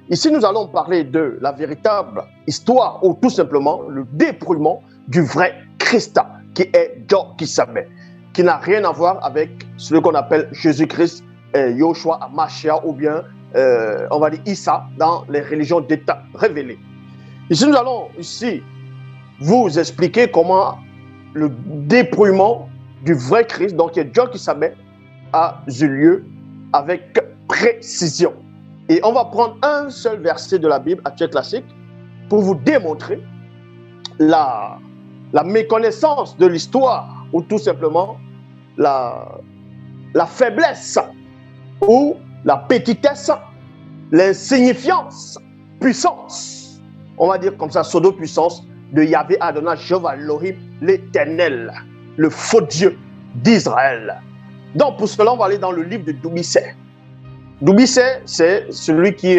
Ici, nous allons parler de la véritable histoire ou tout simplement le dépouillement du vrai Christ, qui est Dieu qui savait, qui n'a rien à voir avec ce qu'on appelle Jésus-Christ, Yoshua, Amashia ou bien, on va dire Issa dans les religions d'État révélées. Ici, nous allons vous expliquer comment le dépouillement du vrai Christ, donc qui est Dieu qui savait, a eu lieu avec précision. Et on va prendre un seul verset de la Bible actuelle classique pour vous démontrer la méconnaissance de l'histoire ou tout simplement la faiblesse ou la petitesse, l'insignifiance, puissance, on va dire comme ça, pseudo-puissance de Yahvé Adonai, Jéhovah Elohim, l'Éternel, le faux Dieu d'Israël. Donc pour cela, on va aller dans le livre de Doumbissé. Doumbissé, c'est celui qui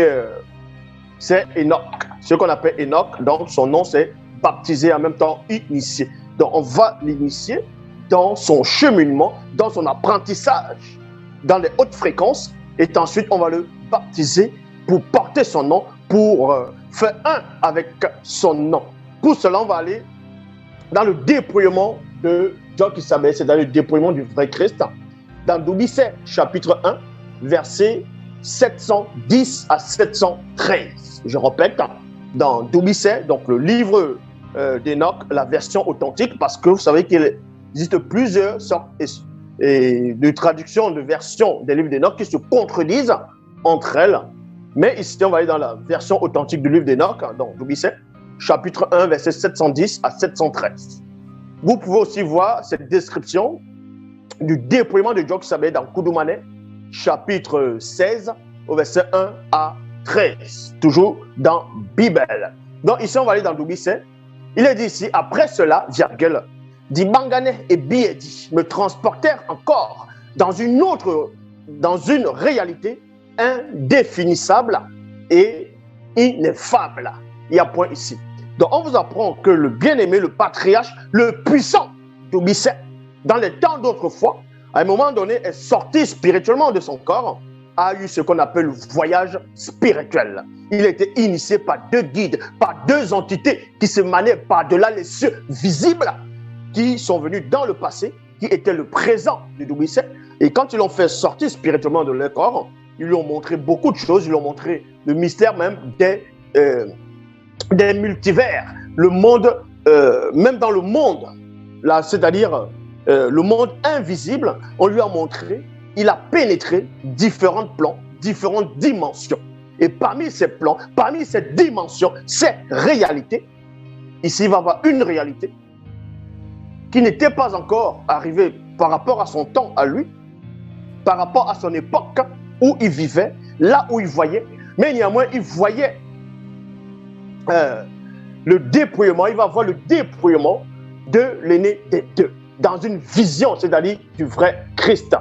c'est Enoch, ce qu'on appelle Enoch. Donc son nom c'est baptisé, en même temps initié. Donc on va l'initier dans son cheminement, dans son apprentissage, dans les hautes fréquences, et ensuite on va le baptiser pour porter son nom, pour faire un avec son nom. Pour cela, on va aller dans le dépouillement de Dieu qui savait, c'est dans le dépouillement du vrai Christ. Dans Doumbissé, chapitre 1, versets 710 à 713. Je répète, dans Doumbissé, donc le livre d'Enoch, la version authentique, parce que vous savez qu'il existe plusieurs sortes de traductions, de versions des livres d'Enoch qui se contredisent entre elles. Mais ici, on va aller dans la version authentique du livre d'Enoch, donc Doumbissé, chapitre 1, versets 710 à 713. Vous pouvez aussi voir cette description du dépouillement de Dieu qui savait dans Koudoumane, chapitre 16, au verset 1 à 13, toujours dans Bible. Donc ici, on va aller dans Doumbissé. Il est dit ici, après cela, virgule, dit Mangane et Biedi me transportèrent encore dans une réalité indéfinissable et ineffable. Il y a point ici. Donc on vous apprend que le bien-aimé, le patriarche, le puissant Doumbissé, dans les temps d'autrefois, à un moment donné, est sorti spirituellement de son corps, a eu ce qu'on appelle le voyage spirituel. Il a été initié par deux guides, par deux entités qui se manaient par-delà les cieux visibles, qui sont venus dans le passé, qui étaient le présent de Doumbissé. Et quand ils l'ont fait sortir spirituellement de leur corps, ils lui ont montré beaucoup de choses, ils lui ont montré le mystère même des multivers, le monde, même dans le monde, là, c'est-à-dire le monde invisible, on lui a montré, il a pénétré différents plans, différentes dimensions. Et parmi ces plans, parmi ces dimensions, ces réalités, ici il va y avoir une réalité qui n'était pas encore arrivée par rapport à son temps à lui, par rapport à son époque où il vivait, là où il voyait, mais néanmoins il voyait le dépouillement, il va voir le dépouillement de l'aîné des deux, dans une vision, c'est-à-dire du vrai Christ.